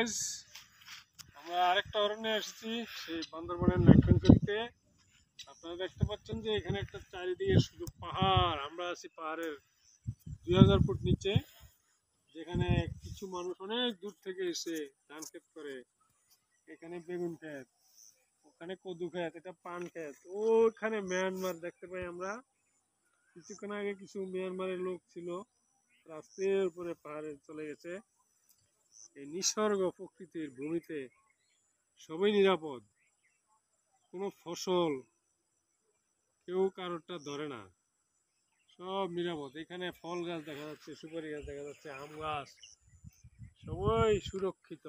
Guys, আমরা আরেকটা অরণ্যে এসেছি, সেই বান্দরবানের নাগখানছড়িতে। আপনারা দেখতে পাচ্ছেন যে এখানে একটা চারিদিকে শুধু পাহাড়। আমরা আছি পাহাড়ের 2000 ফুট নিচে, যেখানে কিছু মানুষ অনেক দূর থেকে এসে ধান ক্ষেত করে। এখানে বেগুন ক্ষেত, ওখানে কদু ক্ষেত, এটা পান ক্ষেত। ওখানে মিয়ানমার দেখতে পাই আমরা। কিছুক্ষণ আগে কিছু মিয়ানমারের লোক ছিল, রাস্তার উপরে পাহাড়ে চলে গেছে। এই নিসর্গ প্রকৃতির ভূমিতে সবই নিরাপদ, কোনো ফসল কেউ কারোরটা ধরে না, সব নিরাপদ। এখানে ফল গাছ দেখা যাচ্ছে, সুপারি গাছ দেখা যাচ্ছে, আম গাছ, সবই সুরক্ষিত।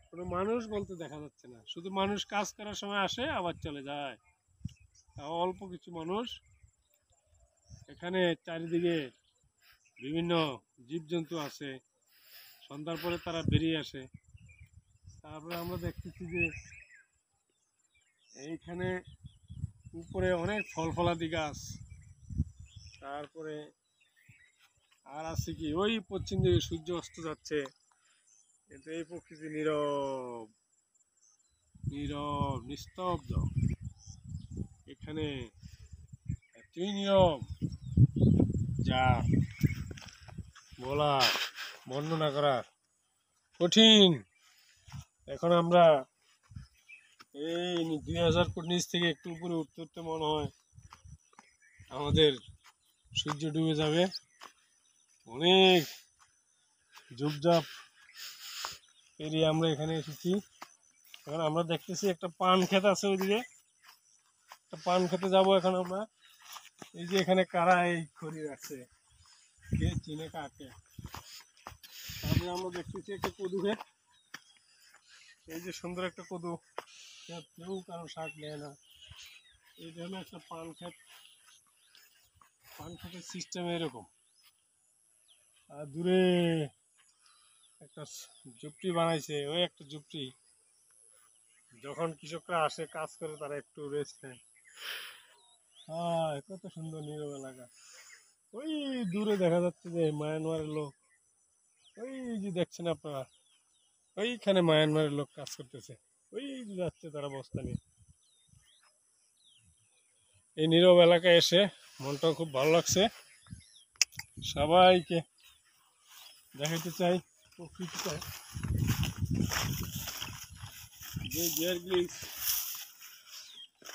কোনো মানুষ বলতে দেখা যাচ্ছে না, শুধু মানুষ কাজ করার সময় আসে আবার চলে যায়, তাও অল্প কিছু মানুষ। এখানে চারিদিকে বিভিন্ন জীবজন্তু আছে, সন্ধ্যার পরে তারা বেরিয়ে আসে। তারপরে আমরা দেখতেছি যে এইখানে উপরে অনেক ফল ফলাদি গাছ। তারপরে আর আছে কি, ওই পশ্চিম দিকে সূর্য অস্ত যাচ্ছে। কিন্তু এই প্রকৃতি নীরব নীরব নিস্তব্ধ। এখানে এতই নীরব যা বলা, বর্ণনা করা কঠিন। এখন আমরা এই 2000 ফুট নিচ থেকে একটু উপরে উঠতে উঠতে মনে হয় আমাদের সূর্য ডুবে যাবে। অনেক ঝুপঝাপ পেরিয়ে আমরা এখানে এসেছি। এখন আমরা দেখতেছি একটা পান ক্ষেত আছে ওইদিকে, একটা পান খেতে যাবো এখন আমরা। এই যে এখানে কারা এই খড়ি রাখছে, কে চিনে কাকে। তারপরে আমরা দেখতেছি একটা কদু ক্ষেত, এই যে সুন্দর একটা কদু ক্ষেত, কেউ কারো শাক নেয় না। এইটা হলো একটা পান ক্ষেত। পান ক্ষেতের সিস্টেম এরকম। আর দূরে একটা ঝুপড়ি বানাইছে, ওই একটা ঝুপড়ি। যখন কৃষকরা আসে কাজ করে তারা একটু রেস্ট নেয়। হ্যাঁ, কত সুন্দর নীরব এলাকা। ওই দূরে দেখা যাচ্ছে যে মায়ানমারের লোক, ওই যে দেখছেন আপনারা, ওইখানে মায়ানমারের লোক কাজ করতেছে। ওই যে যাচ্ছে তারা বস্তা নিয়ে। এই নীরব এলাকায় এসে মনটাও খুব ভালো লাগছে। সবাইকে দেখাতে চাই প্রকৃতিটা, যে Bear Grylls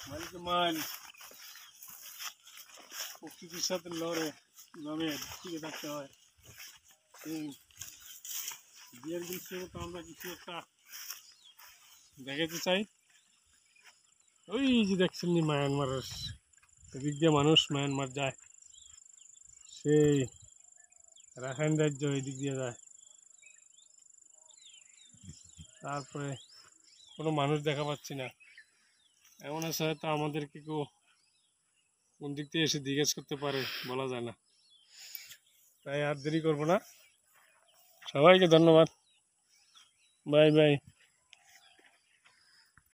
mile to mile প্রকৃতির সাথে লড়ে নামে টিকে থাকতে হয়। এই বিয়ার গ্রিলসের মতো আমরা কিছু একটা দেখাতে চাই। ওই যে দেখছেন মায়ানমারের এদিক দিয়ে মানুষ মায়ানমার যায়, সেই রাখাইন রাজ্য এই দিক দিয়ে যায়। তারপরে কোনো মানুষ দেখা পাচ্ছি না। এমন আছে হয়তো আমাদেরকে কেউ কোন দিক থেকে এসে জিজ্ঞেস করতে পারে, বলা যায় না। তাই আর দেরি করবো না। সবাইকে ধন্যবাদ। Bye bye.